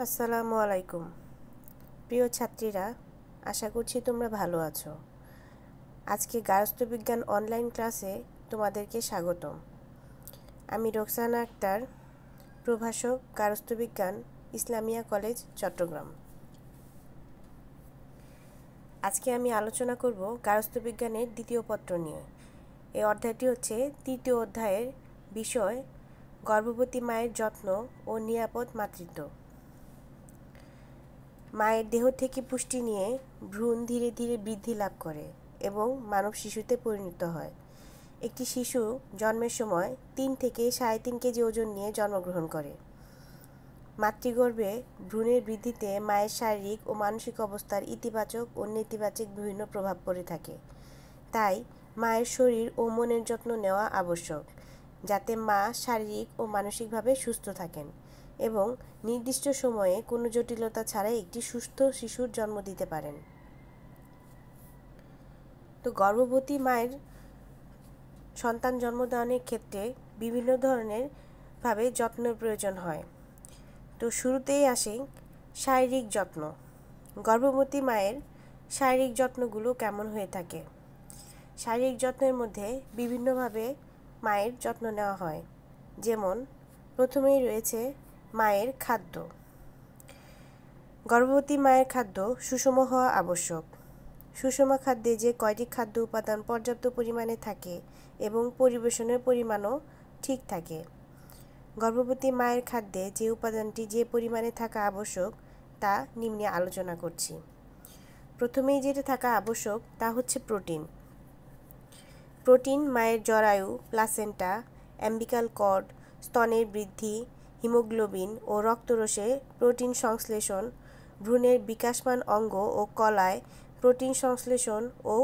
আসসালামু আলাইকুম প্রিয় ছাত্রীরা, আশা করছি তোমরা ভালো আছো। আজকে গার্হস্থ্য বিজ্ঞান অনলাইন ক্লাসে তোমাদেরকে স্বাগতম। আমি রোকসানা আক্তার, প্রভাষক, গার্হস্থ্য বিজ্ঞান, ইসলামিয়া কলেজ, চট্টগ্রাম। আজকে আমি আলোচনা করব গার্হস্থ্য বিজ্ঞানের দ্বিতীয় পত্র নিয়ে। এই অধ্যায়টি হচ্ছে তৃতীয় অধ্যায়ের বিষয় গর্ভবতী মায়ের যত্ন ও নিরাপদ মাতৃত্ব। মায়ের দেহ থেকে পুষ্টি নিয়ে ভ্রূণ ধীরে ধীরে বৃদ্ধি লাভ করে এবং মানব শিশুতে পরিণত হয়। একটি শিশু জন্মের সময় 3 থেকে 3.5 কেজি ওজন নিয়ে জন্মগ্রহণ করে। মাতৃগর্ভে ভ্রূণের বৃদ্ধিতে মায়ের শারীরিক ও মানসিক অবস্থার ইতিবাচক ও নেতিবাচক বিভিন্ন প্রভাব পড়ে থাকে। তাই মায়ের শরীর ও মনের যত্ন নেওয়া আবশ্যক, যাতে মা শারীরিক ও মানসিকভাবে সুস্থ থাকেন এবং নির্দিষ্ট সময়ে কোনো জটিলতা ছাড়াই একটি সুস্থ শিশুর জন্ম দিতে পারেন। তো গর্ভবতী মায়ের সন্তান জন্মদানের ক্ষেত্রে বিভিন্ন ধরনের ভাবে যত্নের প্রয়োজন হয়। তো শুরুতেই আসি শারীরিক যত্ন। গর্ভবতী মায়ের শারীরিক যত্নগুলো কেমন হয়ে থাকে? শারীরিক যত্নের মধ্যে বিভিন্নভাবে মায়ের যত্ন নেওয়া হয়। যেমন প্রথমেই রয়েছে মায়ের খাদ্য। গর্ভবতী মায়ের খাদ্য সুষম হওয়া আবশ্যক। সুষম খাদ্যে যে কয়টি খাদ্য উপাদান পর্যাপ্ত পরিমাণে থাকে এবং পরিবেশনের পরিমাণও ঠিক থাকে। গর্ভবতী মায়ের খাদ্যে যে উপাদানটি যে পরিমাণে থাকা আবশ্যক তা নিম্নে আলোচনা করছি। প্রথমেই যেটা থাকা আবশ্যক তা হচ্ছে প্রোটিন। প্রোটিন মায়ের জরায়ু, প্লাসেন্টা, অ্যাম্বিকাল কর্ড, স্তনের বৃদ্ধি, হিমোগ্লোবিন ও রক্তরসে প্রোটিন সংশ্লেষণ, ভ্রূণের বিকাশমান অঙ্গ ও কলায় প্রোটিন সংশ্লেষণ ও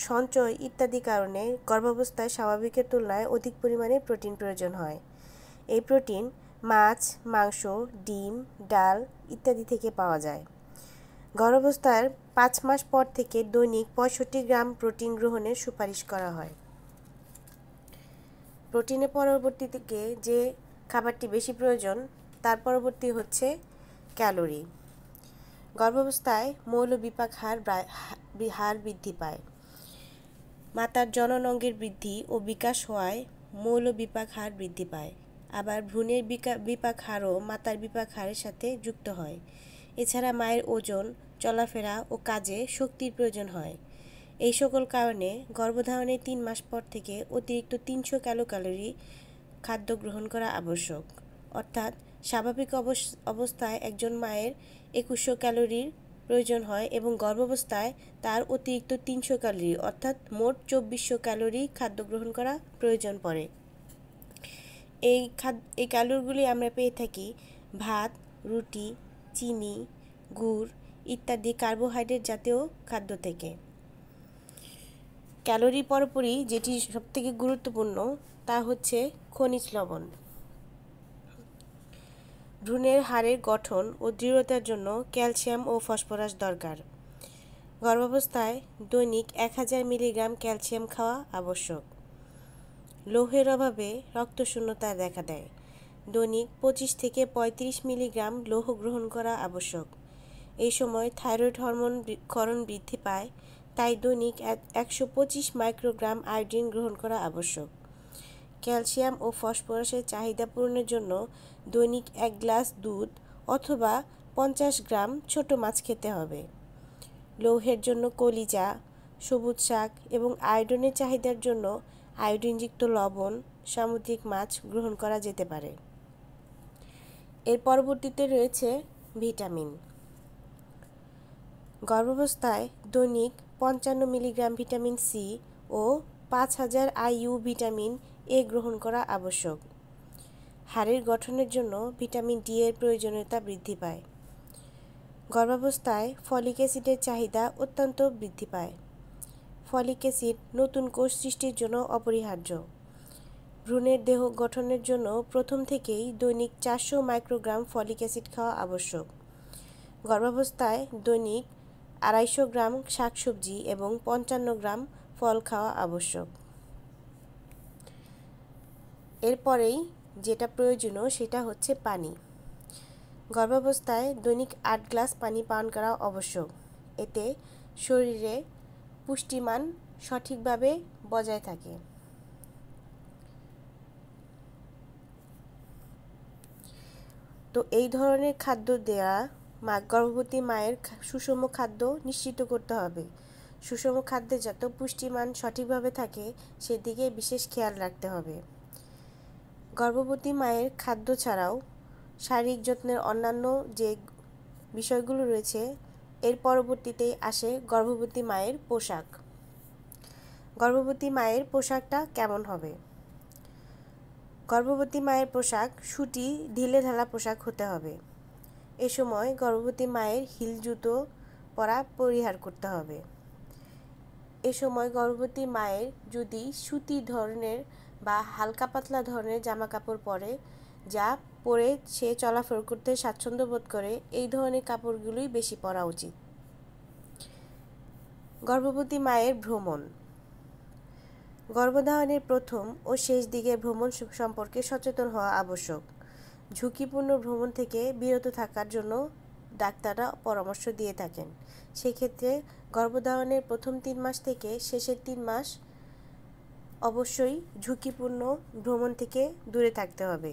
সঞ্চয় ইত্যাদি কারণে গর্ভাবস্থায় স্বাভাবিকের তুলনায় অধিক পরিমাণে প্রোটিন প্রয়োজন হয়। এই প্রোটিন মাছ, মাংস, ডিম, ডাল ইত্যাদি থেকে পাওয়া যায়। গর্ভাবস্থার 5 মাস পর থেকে দৈনিক 65 গ্রাম প্রোটিন গ্রহণের সুপারিশ করা হয়। প্রোটিনের পরবর্তী থেকে যে খাবারটি বেশি প্রয়োজন তার পরবর্তী হচ্ছে ক্যালোরি। গর্ভাবস্থায় মৌলবিপাক হার বৃদ্ধি পায়। মাতার জনন অঙ্গের বৃদ্ধি ও বিকাশ হওয়ায় মৌলবিপাক হার বৃদ্ধি পায়। আবার ভ্রূণের বিপাক হারও মাতার বিপাক হারের সাথে যুক্ত হয়। এছাড়া মায়ের ওজন, চলাফেরা ও কাজে শক্তির প্রয়োজন হয়। এই সকল কারণে গর্ভধারণের 3 মাস পর থেকে অতিরিক্ত 300 ক্যালোরি খাদ্য গ্রহণ করা আবশ্যক। অর্থাৎ স্বাভাবিক অবস্থায় একজন মায়ের 2100 ক্যালোরির প্রয়োজন হয় এবং গর্ভাবস্থায় তার অতিরিক্ত 300 ক্যালোরি অর্থাৎ মোট 2400 ক্যালোরি খাদ্য গ্রহণ করা প্রয়োজন পড়ে। এই ক্যালোরিগুলি আমরা পেয়ে থাকি ভাত, রুটি, চিনি, গুড় ইত্যাদি কার্বোহাইড্রেট জাতীয় খাদ্য থেকে। ক্যালোরি পরপরই যেটি সবথেকে গুরুত্বপূর্ণ তা হচ্ছে খনিজ লবণ। ভ্রূণের হাড়ের গঠন ও দৃঢ়তার জন্য ক্যালসিয়াম ও ফসফরাস দরকার। গর্ভাবস্থায় দৈনিক 1000 মিলিগ্রাম ক্যালসিয়াম খাওয়া আবশ্যক। লৌহের অভাবে রক্তশূন্যতা দেখা দেয়। দৈনিক 25 থেকে 35 মিলিগ্রাম লৌহ গ্রহণ করা আবশ্যক। এই সময় থাইরয়েড হরমোন ক্ষরণ বৃদ্ধি পায়, তাই দৈনিক 125 মাইক্রোগ্রাম আয়োডিন গ্রহণ করা আবশ্যক। ক্যালসিয়াম ও ফসফরাসের চাহিদা পূরণের জন্য দৈনিক 1 গ্লাস দুধ অথবা 50 গ্রাম ছোট মাছ খেতে হবে। লৌহের জন্য কলিজা, সবুজ শাক এবং আয়োডিনের চাহিদার জন্য আয়োডিনযুক্ত লবণ, সামুদ্রিক মাছ গ্রহণ করা যেতে পারে। এর পরবর্তীতে রয়েছে ভিটামিন। গর্ভাবস্থায় দৈনিক 55 মিলিগ্রাম ভিটামিন সি ও 5000 IU ভিটামিন এ গ্রহণ করা আবশ্যক। হাড়ের গঠনের জন্য ভিটামিন ডি এর প্রয়োজনীয়তা বৃদ্ধি পায়। গর্ভাবস্থায় ফলিক অ্যাসিডের চাহিদা অত্যন্ত বৃদ্ধি পায়। ফলিক অ্যাসিড নতুন কোষ সৃষ্টির জন্য অপরিহার্য। ভ্রূণের দেহ গঠনের জন্য প্রথম থেকেই দৈনিক 400 মাইক্রোগ্রাম ফলিক অ্যাসিড খাওয়া আবশ্যক। গর্ভাবস্থায় দৈনিক 250 গ্রাম শাকসবজি এবং 55 গ্রাম ফল খাওয়া আবশ্যক। এরপরেই যেটা প্রয়োজনীয় সেটা হচ্ছে পানি। গর্ভাবস্থায় দৈনিক 8 গ্লাস পানি পান করা আবশ্যক। এতে শরীরে পুষ্টিমান সঠিকভাবে বজায় থাকে। তো এই ধরনের খাদ্য দেওয়া গর্ভবতী মায়ের সুষম খাদ্য নিশ্চিত করতে হবে। সুষম খাদ্যে যত পুষ্টিমান সঠিকভাবে থাকে সেদিকে বিশেষ খেয়াল রাখতে হবে। গর্ভবতী মায়ের খাদ্য ছাড়াও শারীরিক যত্নের অন্যান্য যে বিষয়গুলো রয়েছে এর পরবর্তীতেই আসে গর্ভবতী মায়ের পোশাক। গর্ভবতী মায়ের পোশাকটা কেমন হবে? গর্ভবতী মায়ের পোশাক সুতি ঢিলেঢালা পোশাক হতে হবে। এ সময় গর্ভবতী মায়ের হিল জুতো পরা পরিহার করতে হবে। এ সময় গর্ভবতী মায়ের যদি সুতি ধরনের বা হালকা পাতলা ধরনের জামা কাপড় পরে, যা পরে সে চলাফেরা করতে স্বাচ্ছন্দ্য বোধ করে, এই ধরনের কাপড়গুলোই বেশি পরা উচিত। গর্ভবতী মায়ের ভ্রমণ। গর্ভধারণের প্রথম ও শেষ দিকে ভ্রমণ সম্পর্কে সচেতন হওয়া আবশ্যক। ঝুঁকিপূর্ণ ভ্রমণ থেকে বিরত থাকার জন্য ডাক্তাররা পরামর্শ দিয়ে থাকেন। সেক্ষেত্রে গর্ভধারণের প্রথম 3 মাস থেকে শেষের 3 মাস অবশ্যই ঝুঁকিপূর্ণ ভ্রমণ থেকে দূরে থাকতে হবে।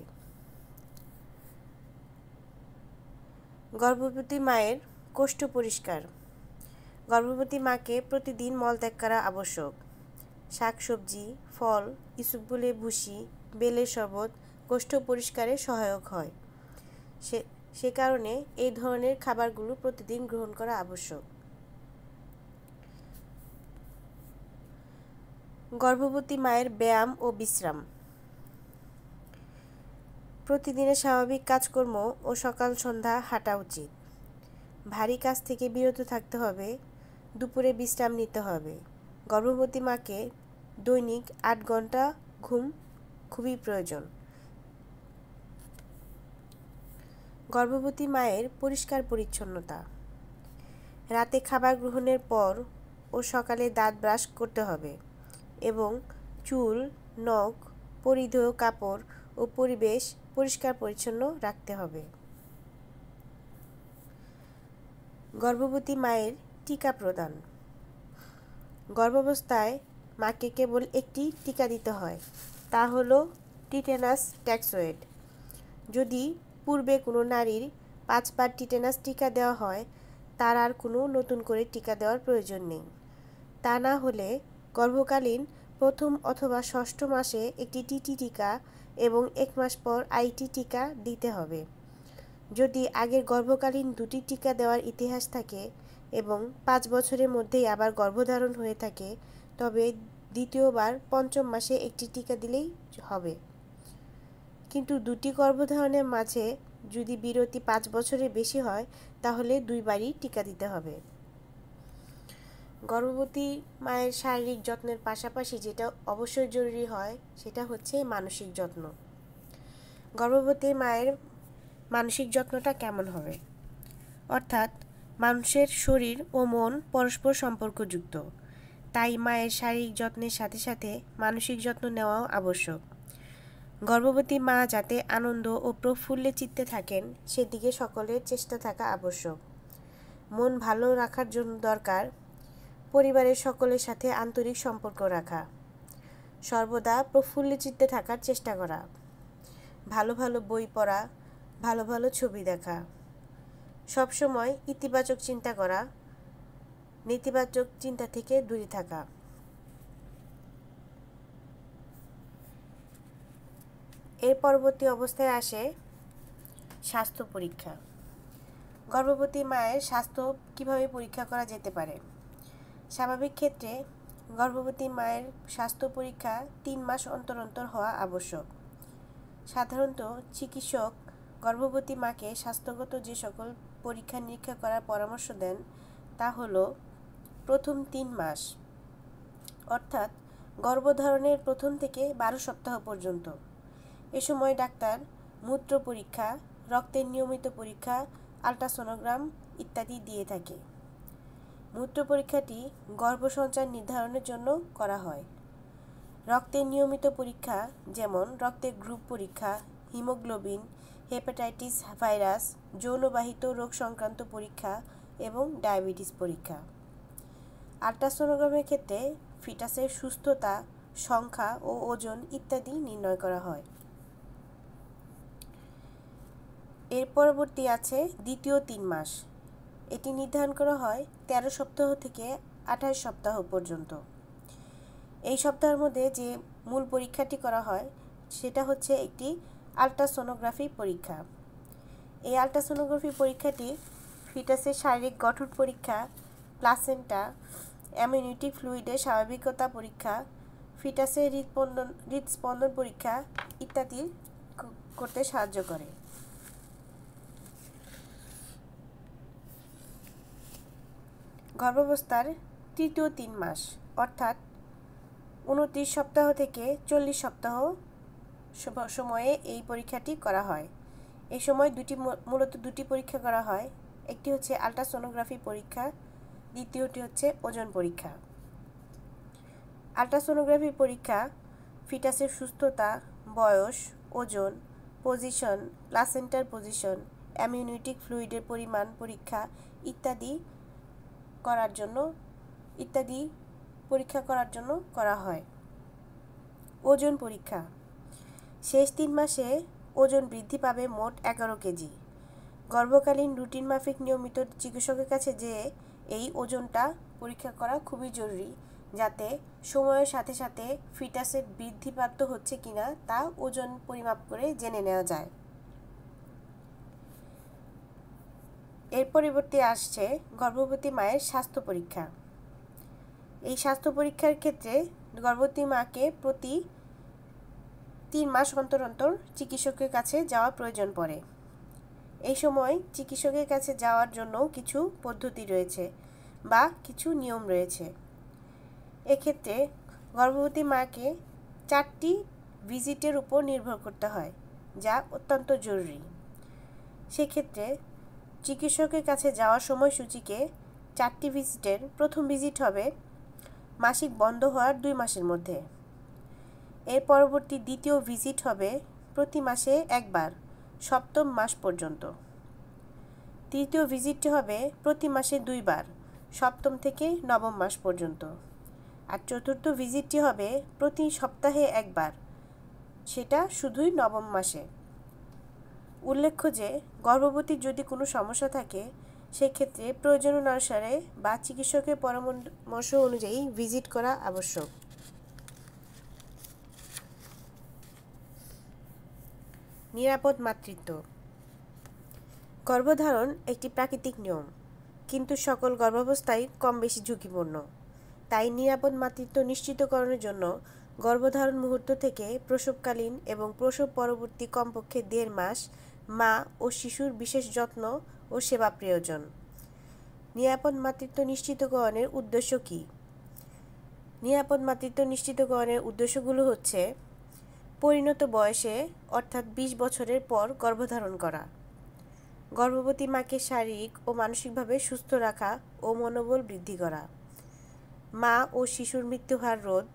গর্ভবতী মায়ের কোষ্ঠ পরিষ্কার। গর্ভবতী মাকে প্রতিদিন মলত্যাগ করা আবশ্যক। শাকসবজি, ফল, ইসবগুলে ভুসি, বেলের শরবত কোষ্ঠ পরিষ্কারে সহায়ক হয়। সে কারণে এই ধরনের খাবারগুলো প্রতিদিন গ্রহণ করা আবশ্যক। গর্ভবতী মায়ের ব্যায়াম ও বিশ্রাম। প্রতিদিনের স্বাভাবিক কাজকর্ম ও সকাল সন্ধ্যা হাঁটা উচিত। ভারী কাজ থেকে বিরত থাকতে হবে। দুপুরে বিশ্রাম নিতে হবে। গর্ভবতী মাকে দৈনিক 8 ঘন্টা ঘুম খুবই প্রয়োজন। গর্ভবতী মায়ের পরিষ্কার পরিচ্ছন্নতা। রাতে খাবার গ্রহণের পর ও সকালে দাঁত ব্রাশ করতে হবে এবং চুল, নখ, পরিধেয় কাপড় ও পরিবেশ পরিষ্কার পরিচ্ছন্ন রাখতে হবে। গর্ভবতী মায়ের টিকা প্রদান। গর্ভাবস্থায় মাকে কেবল একটি টিকা দিতে হয়, তা হলো টিটেনাস ট্যাক্সয়েড। যদি পূর্বে কোনো নারীর 5 বার টিটেনাস টিকা দেওয়া হয়, তার আর কোনো নতুন করে টিকা দেওয়ার প্রয়োজন নেই। তা না হলে গর্ভকালীন প্রথম অথবা 6ষ্ঠ মাসে একটি টিটি টিকা এবং 1 মাস পর আইটি টিকা দিতে হবে। যদি আগের গর্ভকালীন 2টি টিকা দেওয়ার ইতিহাস থাকে এবং 5 বছরের মধ্যেই আবার গর্ভধারণ হয়ে থাকে, তবে দ্বিতীয়বার 5ম মাসে একটি টিকা দিলেই হবে। কিন্তু 2টি গর্ভধারণের মাঝে যদি বিরতি 5 বছরের বেশি হয়, তাহলে 2 বারই টিকা দিতে হবে। গর্ভবতী মায়ের শারীরিক যত্নের পাশাপাশি যেটা অবশ্যই জরুরি হয় সেটা হচ্ছে মানসিক যত্ন। গর্ভবতী মায়ের মানসিক যত্নটা কেমন হবে? অর্থাৎ মানুষের শরীর ও মন পরস্পর সম্পর্কযুক্ত, তাই মায়ের শারীরিক যত্নের সাথে সাথে মানসিক যত্ন নেওয়াও আবশ্যক। গর্ভবতী মা যাতে আনন্দ ও প্রফুল্লে চিত্তে থাকেন সেদিকে সকলের চেষ্টা থাকা আবশ্যক। মন ভালো রাখার জন্য দরকার পরিবারের সকলের সাথে আন্তরিক সম্পর্ক রাখা, সর্বদা প্রফুল্ল চিত্তে থাকার চেষ্টা করা, ভালো ভালো বই পড়া, ভালো ভালো ছবি দেখা, সবসময় ইতিবাচক চিন্তা করা, নেতিবাচক চিন্তা থেকে দূরে থাকা। এর পরবর্তী অবস্থায় আসে স্বাস্থ্য পরীক্ষা। গর্ভবতী মায়ের স্বাস্থ্য কিভাবে পরীক্ষা করা যেতে পারে? স্বাভাবিক ক্ষেত্রে গর্ভবতী মায়ের স্বাস্থ্য পরীক্ষা 3 মাস অন্তর অন্তর হওয়া আবশ্যক। সাধারণত চিকিৎসক গর্ভবতী মাকে স্বাস্থ্যগত যে সকল পরীক্ষা নিরীক্ষা করার পরামর্শ দেন তা হলো প্রথম 3 মাস, অর্থাৎ গর্ভধারণের প্রথম থেকে 12 সপ্তাহ পর্যন্ত। এ সময় ডাক্তার মূত্র পরীক্ষা, রক্তের নিয়মিত পরীক্ষা, আল্ট্রাসোনোগ্রাম ইত্যাদি দিয়ে থাকে। মূত্র পরীক্ষাটি গর্ভসঞ্চার নির্ধারণের জন্য করা হয়। রক্তের নিয়মিত পরীক্ষা যেমন রক্তের গ্রুপ পরীক্ষা, হিমোগ্লোবিন, হেপাটাইটিস ভাইরাস, যৌনবাহিত রোগ সংক্রান্ত পরীক্ষা এবং ডায়াবেটিস পরীক্ষা। আল্ট্রাসোনোগ্রামের ক্ষেত্রে ফিটাসের সুস্থতা, সংখ্যা ও ওজন ইত্যাদি নির্ণয় করা হয়। এর পরবর্তী আছে দ্বিতীয় 3 মাস। এটি নির্ধারণ করা হয় 13 সপ্তাহ থেকে 28 সপ্তাহ পর্যন্ত। এই সপ্তাহের মধ্যে যে মূল পরীক্ষাটি করা হয় সেটা হচ্ছে একটি আল্ট্রাসোনোগ্রাফি পরীক্ষা। এই আল্ট্রাসোনোগ্রাফি পরীক্ষাটি ফিটাসের শারীরিক গঠন পরীক্ষা, প্লাসেন্টা, অ্যামনিওটিক ফ্লুইডের স্বাভাবিকতা পরীক্ষা, ফিটাসের হৃদস্পন্দন পরীক্ষা ইত্যাদি করতে সাহায্য করে। গর্ভাবস্থার তৃতীয় 3 মাস অর্থাৎ 29 সপ্তাহ থেকে 40 সপ্তাহ সময়ে এই পরীক্ষাটি করা হয়। এই সময় মূলত দুটি পরীক্ষা করা হয়। একটি হচ্ছে আল্ট্রাসোনোগ্রাফি পরীক্ষা, দ্বিতীয়টি হচ্ছে ওজন পরীক্ষা। আল্ট্রাসোনোগ্রাফি পরীক্ষা ফিটাসের সুস্থতা, বয়স, ওজন, পজিশন, প্লাসেন্টার পজিশন, অ্যামনিওটিক ফ্লুইডের পরিমাণ পরীক্ষা ইত্যাদি পরীক্ষা করার জন্য করা হয়। ওজন পরীক্ষা শেষ 3 মাসে ওজন বৃদ্ধি পাবে মোট 11 কেজি। গর্ভকালীন রুটিন মাফিক নিয়মিত চিকিৎসকের কাছে যেয়ে এই ওজনটা পরীক্ষা করা খুবই জরুরি, যাতে সময়ের সাথে সাথে ফিটাসের বৃদ্ধিপ্রাপ্ত হচ্ছে কিনা তা ওজন পরিমাপ করে জেনে নেওয়া যায়। এর পরিবর্তে আসছে গর্ভবতী মায়ের স্বাস্থ্য পরীক্ষা। এই স্বাস্থ্য পরীক্ষার ক্ষেত্রে গর্ভবতী মাকে প্রতি 3 মাস অন্তর অন্তর চিকিৎসকের কাছে যাওয়া প্রয়োজন পড়ে। এই সময় চিকিৎসকের কাছে যাওয়ার জন্য কিছু পদ্ধতি রয়েছে বা কিছু নিয়ম রয়েছে। এক্ষেত্রে গর্ভবতী মাকে 4টি ভিজিটের উপর নির্ভর করতে হয়, যা অত্যন্ত জরুরি। সেক্ষেত্রে চিকিৎসকের কাছে যাওয়ার সময়সূচিকে 4টি ভিজিটের প্রথম ভিজিট হবে মাসিক বন্ধ হওয়ার 2 মাসের মধ্যে। এর পরবর্তী দ্বিতীয় ভিজিট হবে প্রতি মাসে একবার 7ম মাস পর্যন্ত। তৃতীয় ভিজিটটি হবে প্রতি মাসে 2 বার 7ম থেকে 9ম মাস পর্যন্ত। আর চতুর্থ ভিজিটটি হবে প্রতি সপ্তাহে একবার, সেটা শুধুই 9ম মাসে। উল্লেখ্য যে গর্ভবতীর যদি কোনো সমস্যা থাকে সেক্ষেত্রে প্রয়োজন অনুসারে বা চিকিৎসকের পরামর্শ অনুযায়ী ভিজিট করা আবশ্যক। নিরাপদ মাতৃত্ব। গর্ভধারণ একটি প্রাকৃতিক নিয়ম, কিন্তু সকল গর্ভাবস্থাই কম বেশি ঝুঁকিপূর্ণ। তাই নিরাপদ মাতৃত্ব নিশ্চিতকরণের জন্য গর্ভধারণ মুহূর্ত থেকে প্রসবকালীন এবং প্রসব পরবর্তী কমপক্ষে 1.5 মাস মা ও শিশুর বিশেষ যত্ন ও সেবা প্রয়োজন। নিরাপদ মাতৃত্ব নিশ্চিতকরণের উদ্দেশ্য কী? নিরাপদ মাতৃত্ব নিশ্চিতকরণের উদ্দেশ্যগুলো হচ্ছে: পরিণত বয়সে অর্থাৎ 20 বছরের পর গর্ভধারণ করা, গর্ভবতী মাকে শারীরিক ও মানসিকভাবে সুস্থ রাখা ও মনোবল বৃদ্ধি করা, মা ও শিশুর মৃত্যুহার রোধ,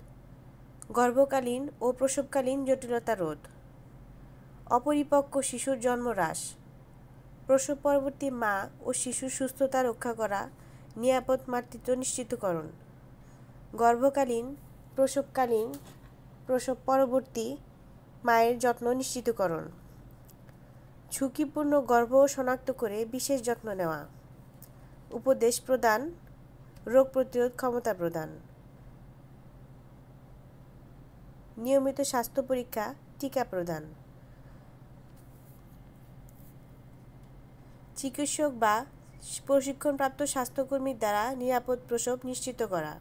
গর্ভকালীন ও প্রসবকালীন জটিলতা রোধ, অপরিপক্ক শিশুর জন্ম হ্রাস, প্রসব পরবর্তী মা ও শিশুর সুস্থতা রক্ষা করা, নিরাপদ মাতৃত্ব নিশ্চিতকরণ, গর্ভকালীন, প্রসবকালীন, প্রসব পরবর্তী মায়ের যত্ন নিশ্চিতকরণ, ঝুঁকিপূর্ণ গর্ভ শনাক্ত করে বিশেষ যত্ন নেওয়া, উপদেশ প্রদান, রোগ প্রতিরোধ ক্ষমতা প্রদান, নিয়মিত স্বাস্থ্য পরীক্ষা, টিকা প্রদান, চিকিৎসক বা প্রশিক্ষণপ্রাপ্ত স্বাস্থ্যকর্মীর দ্বারা নিরাপদ প্রসব নিশ্চিত করা,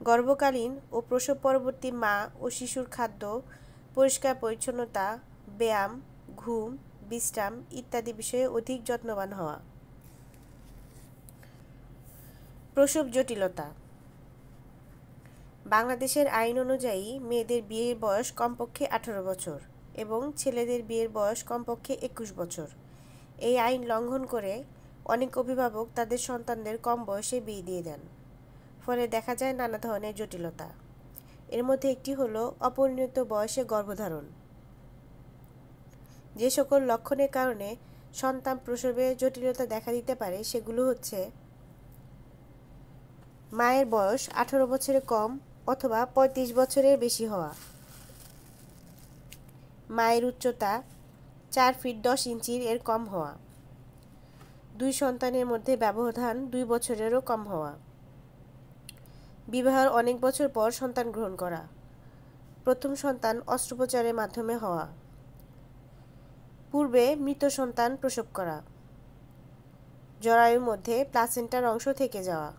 গর্ভকালীন ও প্রসব পরবর্তী মা ও শিশুর খাদ্য, পরিষ্কার পরিচ্ছন্নতা, ব্যায়াম, ঘুম, বিশ্রাম ইত্যাদি বিষয়ে অধিক যত্নবান হওয়া। প্রসব জটিলতা। বাংলাদেশের আইন অনুযায়ী মেয়েদের বিয়ের বয়স কমপক্ষে 18 বছর এবং ছেলেদের বিয়ের বয়স কমপক্ষে 21 বছর। এই আইন লঙ্ঘন করে অনেক অভিভাবক তাদের সন্তানদের কম বয়সে বিয়ে দিয়ে দেন, ফলে দেখা যায় নানা ধরনের জটিলতা। এর মধ্যে একটি হলো অপরিণত বয়সে গর্ভধারণ। যে সকল লক্ষণের কারণে সন্তান প্রসবে জটিলতা দেখা দিতে পারে সেগুলো হচ্ছে: মায়ের বয়স 18 বছরের কম অথবা 35 বছরের বেশি হওয়া, মায়ের উচ্চতা 4 ফিট 10 ইঞ্চির এর কম হওয়া, দুই সন্তানের মধ্যে ব্যবধান 2 বছরেরও কম হওয়া, বিবাহের অনেক বছর পর সন্তান গ্রহণ করা, প্রথম সন্তান অস্ত্রোপচারের মাধ্যমে হওয়া, পূর্বে মৃত সন্তান প্রসব করা, জরায়ুর মধ্যে প্লাসেন্টার অংশ থেকে যাওয়া,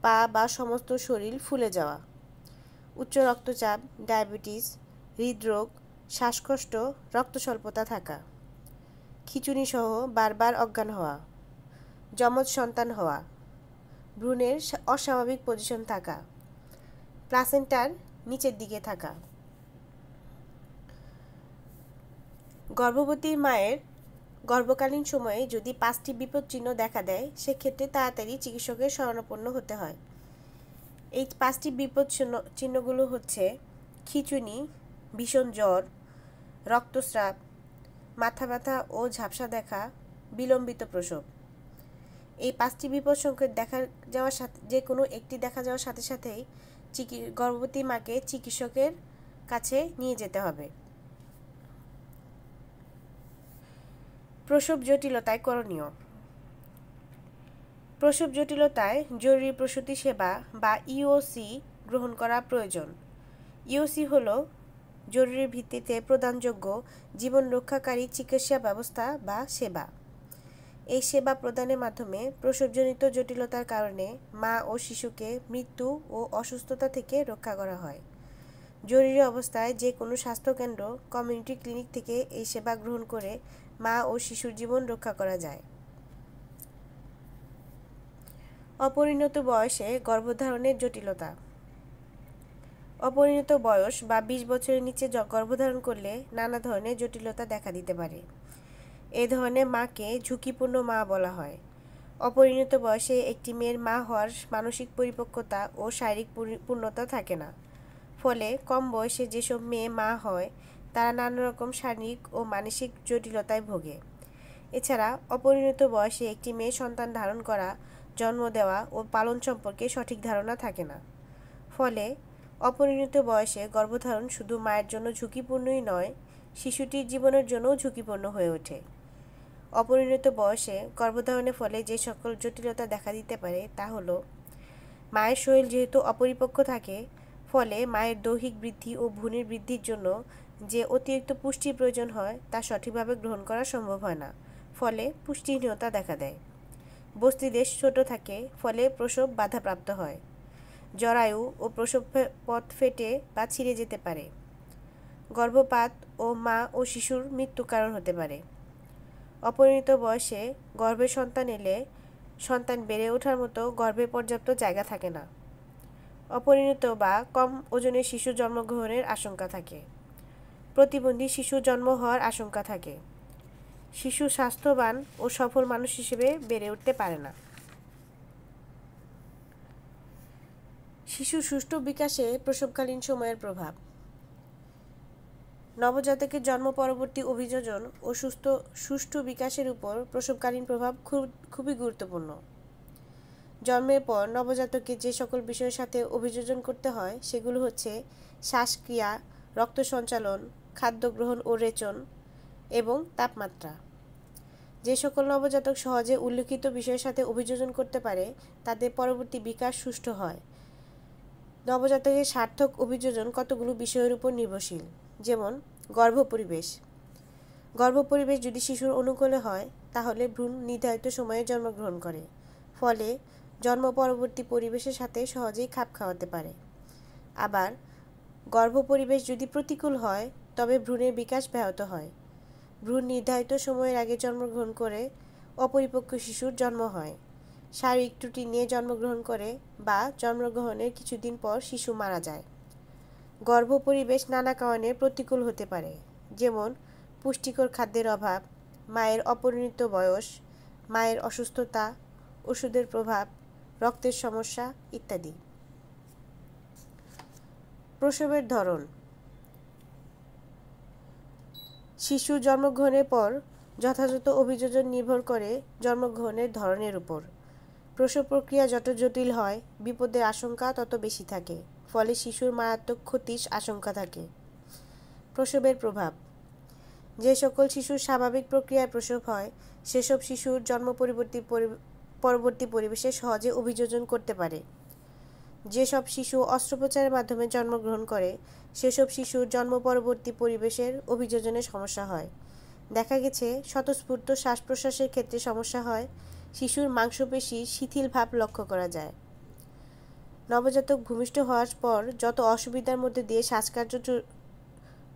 পা বা সমস্ত শরীর ফুলে যাওয়া, উচ্চ রক্তচাপ, ডায়াবেটিস, হৃদরোগ, শ্বাসকষ্ট, রক্তস্বল্পতা থাকা, খিঁচুনি সহ বারবার অজ্ঞান হওয়া, যমজ সন্তান হওয়া, ভ্রূণের অস্বাভাবিক পজিশন থাকা, প্লাসেন্টার নিচের দিকে থাকা। গর্ভবতী মায়ের গর্ভকালীন সময়ে যদি 5টি বিপদ চিহ্ন দেখা দেয় সেক্ষেত্রে তাড়াতাড়ি চিকিৎসকের শরণাপন্ন হতে হয়। এই 5টি বিপদ চিহ্নগুলো হচ্ছে: খিঁচুনি, ভীষণ জ্বর, রক্তস্রাব, মাথা ব্যথা ও ঝাপসা দেখা, বিলম্বিত প্রসব। এই 5টি বিপদ সংকেত দেখা যাওয়ার সাথে যে কোনো একটি দেখা যাওয়ার সাথে সাথেই গর্ভবতী মাকে চিকিৎসকের কাছে নিয়ে যেতে হবে। প্রসব জটিলতায় করণীয়: প্রসব জটিলতায় জরুরি প্রসূতি সেবা বা ইওসি গ্রহণ করা প্রয়োজন। ইওসি হলো জরুরি ভিত্তিতে প্রদানযোগ্য জীবন রক্ষাকারী চিকিৎসা ব্যবস্থা বা সেবা। এই সেবা প্রদানের মাধ্যমে প্রসবজনিত জটিলতার কারণে মা ও শিশুকে মৃত্যু ও অসুস্থতা থেকে রক্ষা করা হয়। জরুরি অবস্থায় যে কোনো স্বাস্থ্যকেন্দ্র, কমিউনিটি ক্লিনিক থেকে এই সেবা গ্রহণ করে মা ও শিশুর জীবন রক্ষা করা যায়। অপরিণত বয়সে গর্ভধারণের জটিলতা: অপরিণত বয়স বা 20 বছরের নিচে গর্ভধারণ করলে নানা ধরনের জটিলতা দেখা দিতে পারে। এ ধরনের মাকে ঝুঁকিপূর্ণ মা বলা হয়। অপরিণত বয়সে একটি মেয়ের মা হওয়ার মানসিক পরিপক্কতা ও শারীরিক পূর্ণতা থাকে না। ফলে কম বয়সে যেসব মেয়ে মা হয় তারা নানা রকম শারীরিক ও মানসিক জটিলতায় ভোগে। এছাড়া অপরিণত বয়সে একটি মেয়ে সন্তান ধারণ করা, জন্ম দেওয়া ও পালন সম্পর্কে সঠিক ধারণা থাকে না। ফলে অপরিণত বয়সে গর্ভধারণ শুধু মায়ের জন্য ঝুঁকিপূর্ণই নয়, শিশুটির জীবনের জন্যও ঝুঁকিপূর্ণ হয়ে ওঠে। অপরিণত বয়সে গর্ভধারণের ফলে যে সকল জটিলতা দেখা দিতে পারে তা হলো: মায়ের শরীর যেহেতু অপরিপক্ক থাকে, ফলে মায়ের দৈহিক বৃদ্ধি ও ভ্রূণের বৃদ্ধির জন্য যে অতিরিক্ত পুষ্টির প্রয়োজন হয় তা সঠিকভাবে গ্রহণ করা সম্ভব হয় না, ফলে পুষ্টিহীনতা দেখা দেয়। বস্তিদেশ ছোট থাকে, ফলে প্রসব বাধাপ্রাপ্ত হয়। জরায়ু ও প্রসব পথ ফেটে বা ছিঁড়ে যেতে পারে। গর্ভপাত ও মা ও শিশুর মৃত্যুর কারণ হতে পারে। অপরিণত বয়সে গর্ভে সন্তান এলে সন্তান বেড়ে ওঠার মতো গর্ভে পর্যাপ্ত জায়গা থাকে না। অপরিণত বা কম ওজনের শিশু জন্মগ্রহণের আশঙ্কা থাকে। প্রতিবন্ধী শিশু জন্ম হওয়ার আশঙ্কা থাকে। শিশু স্বাস্থ্যবান ও সফল মানুষ হিসেবে বেড়ে উঠতে পারে না। শিশুর সুষ্ঠু বিকাশে প্রসবকালীন সময়ের প্রভাব: নবজাতকের জন্ম পরবর্তী অভিযোজন ও সুষ্ঠু বিকাশের উপর প্রসবকালীন প্রভাব খুবই গুরুত্বপূর্ণ। জন্মের পর নবজাতককে যে সকল বিষয়ের সাথে অভিযোজন করতে হয় সেগুলো হচ্ছে: শ্বাসক্রিয়া, রক্ত সঞ্চালন, খাদ্য গ্রহণ ও রেচন এবং তাপমাত্রা। যে সকল নবজাতক সহজে উল্লিখিত বিষয়ের সাথে অভিযোজন করতে পারে তাদের পরবর্তী বিকাশ সুষ্ঠু হয়। নবজাতকের সার্থক অভিযোজন কতগুলো বিষয়ের উপর নির্ভরশীল, যেমন গর্ভপরিবেশ। গর্ভপরিবেশ যদি শিশুর অনুকূলে হয় তাহলে ভ্রূণ নির্ধারিত সময়ে জন্মগ্রহণ করে, ফলে জন্ম পরবর্তী পরিবেশের সাথে সহজেই খাপ খাওয়াতে পারে। আবার গর্ভপরিবেশ যদি প্রতিকূল হয় তবে ভ্রূণের বিকাশ ব্যাহত হয়। ভ্রূণ নির্ধারিত সময়ের আগে জন্মগ্রহণ করে অপরিপক্ক শিশুর জন্ম হয়, শারীরিক ত্রুটি নিয়ে জন্মগ্রহণ করে বা জন্মগ্রহণের কিছুদিন পর শিশু মারা যায়। গর্ভপরিবেশ নানা কারণে প্রতিকূল হতে পারে, যেমন পুষ্টিকর খাদ্যের অভাব, মায়ের অপরিণত বয়স, মায়ের অসুস্থতা, ওষুধের প্রভাব, রক্তের সমস্যা ইত্যাদি। প্রসবের ধরন: শিশু জন্মগ্রহণের পর যথাযথ অভিযোজন নির্ভর করে জন্মগ্রহণের ধরনের উপর। প্রসব প্রক্রিয়া যত জটিল হয়, বিপদের আশঙ্কা তত বেশি থাকে, ফলে শিশুর মারাত্মক ক্ষতির আশঙ্কা থাকে। প্রসবের প্রভাব। যে সকল শিশুর স্বাভাবিক প্রক্রিয়ায় প্রসব হয়, সেসব শিশুর জন্ম পরবর্তী পরিবেশে সহজে অভিযোজন করতে পারে। যেসব শিশু অস্ত্রোপচারের মাধ্যমে জন্মগ্রহণ করে, সেসব শিশুর জন্ম পরবর্তী পরিবেশের অভিযোজনে সমস্যা হয়। দেখা গেছে, স্বতঃস্ফূর্ত শ্বাস প্রশ্বাসের ক্ষেত্রে সমস্যা হয়, শিশুর মাংসপেশির শিথিল ভাব লক্ষ্য করা যায়। নবজাতক ভূমিষ্ঠ হওয়ার পর যত অসুবিধার মধ্যে দিয়ে শ্বাসকার্য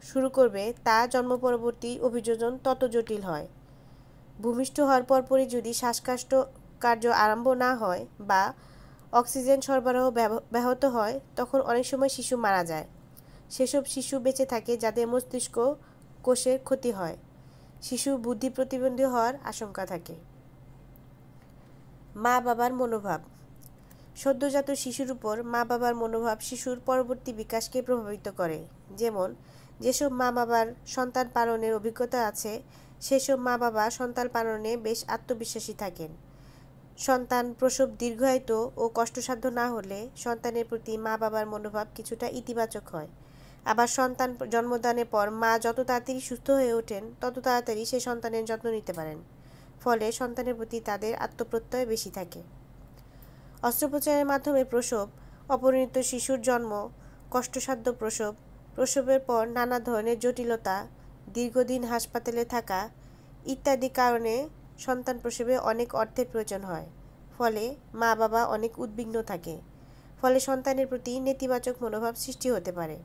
শুরু করবে, তা জন্ম পরবর্তী অভিযোজন তত জটিল হয়। ভূমিষ্ঠ হওয়ার পরপরই যদি শ্বাসকার্য আরম্ভ না হয় বা অক্সিজেন সরবরাহ ব্যাহত হয়, তখন অনেক সময় শিশু মারা যায়। সেসব শিশু বেঁচে থাকে যাদের মস্তিষ্ক কোষের ক্ষতি হয়। শিশু বুদ্ধি প্রতিবন্ধী হওয়ার আশঙ্কা থাকে। মা বাবার মনোভাব। সদ্যজাত শিশুর উপর মা বাবার মনোভাব শিশুর পরবর্তী বিকাশকে প্রভাবিত করে। যেমন, যেসব মা বাবার সন্তান পালনের অভিজ্ঞতা আছে, সেসব মা বাবা সন্তান পালনে বেশ আত্মবিশ্বাসী থাকেন। সন্তান প্রসব দীর্ঘায়িত ও কষ্টসাধ্য না হলে সন্তানের প্রতি মা বাবার মনোভাব কিছুটা ইতিবাচক হয়। আবার সন্তান জন্মদানের পর মা যত তাড়াতাড়ি সুস্থ হয়ে ওঠেন, তত তাড়াতাড়ি সে সন্তানের যত্ন নিতে পারেন। ফলে সন্তানের প্রতি তাদের আত্মপ্রত্যয় বেশি থাকে। অস্ত্রোপচারের মাধ্যমে প্রসব, অপরিণত শিশুর জন্ম, কষ্টসাধ্য প্রসব, প্রসবের পর নানা ধরনের জটিলতা, দীর্ঘদিন হাসপাতালে থাকা ইত্যাদি কারণে সন্তান প্রসবে অনেক অর্থের প্রয়োজন হয়। ফলে মা বাবা অনেক উদ্বিগ্ন থাকে। ফলে সন্তানের প্রতি নেতিবাচক মনোভাব সৃষ্টি হতে পারে।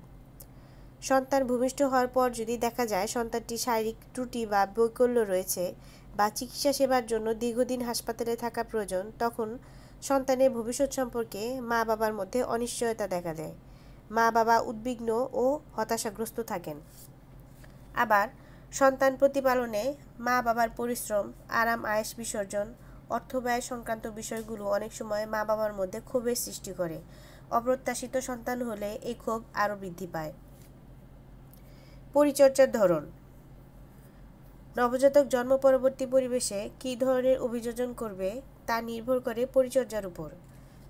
সন্তান ভূমিষ্ঠ হওয়ার পর যদি দেখা যায় সন্তানটির শারীরিক ত্রুটি বা বৈকল্য রয়েছে বা চিকিৎসা সেবার জন্য দীর্ঘদিন হাসপাতালে থাকা প্রয়োজন, তখন সন্তানের ভবিষ্যৎ সম্পর্কে মা বাবার মধ্যে অনিশ্চয়তা দেখা দেয়। মা বাবা উদ্বিগ্ন ও হতাশাগ্রস্ত থাকেন। আবার সন্তান প্রতিপালনে মা বাবার পরিশ্রম, আরাম আয়েশ বিসর্জন, অর্থব্যয় সংক্রান্ত বিষয়গুলো অনেক সময় মা বাবার মধ্যে ক্ষোভের সৃষ্টি করে। অপ্রত্যাশিত সন্তান হলে এই ক্ষোভ আরও বৃদ্ধি পায়। পরিচর্যার ধরন। নবজাতক জন্ম পরবর্তী পরিবেশে কী ধরনের অভিযোজন করবে তা নির্ভর করে পরিচর্যার উপর।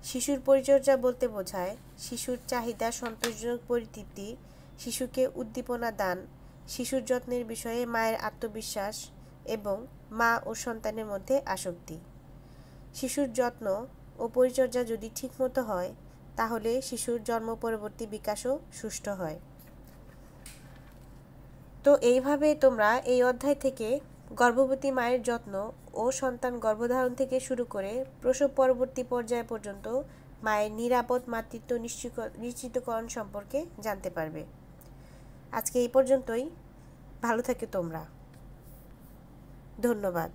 শিশুর পরিচর্যা বলতে বোঝায় শিশুর চাহিদা সন্তোষজনক পরিতৃপ্তি, শিশুকে উদ্দীপনা দান, শিশুর যত্নের বিষয়ে মায়ের আত্মবিশ্বাস এবং মা ও সন্তানের মধ্যে আসক্তি। শিশুর যত্ন ও পরিচর্যা যদি ঠিকমতো হয়, তাহলে শিশুর জন্ম পরবর্তী বিকাশও সুষ্ঠু হয়। তো এইভাবে তোমরা এই অধ্যায় থেকে গর্ভবতী মায়ের যত্ন ও সন্তান গর্ভধারণ থেকে শুরু করে প্রসব পরবর্তী পর্যায় পর্যন্ত মায়ের নিরাপদ মাতৃত্ব নিশ্চিতকরণ সম্পর্কে জানতে পারবে। আজকে এই পর্যন্তই। ভালো থেকো তোমরা। ধন্যবাদ।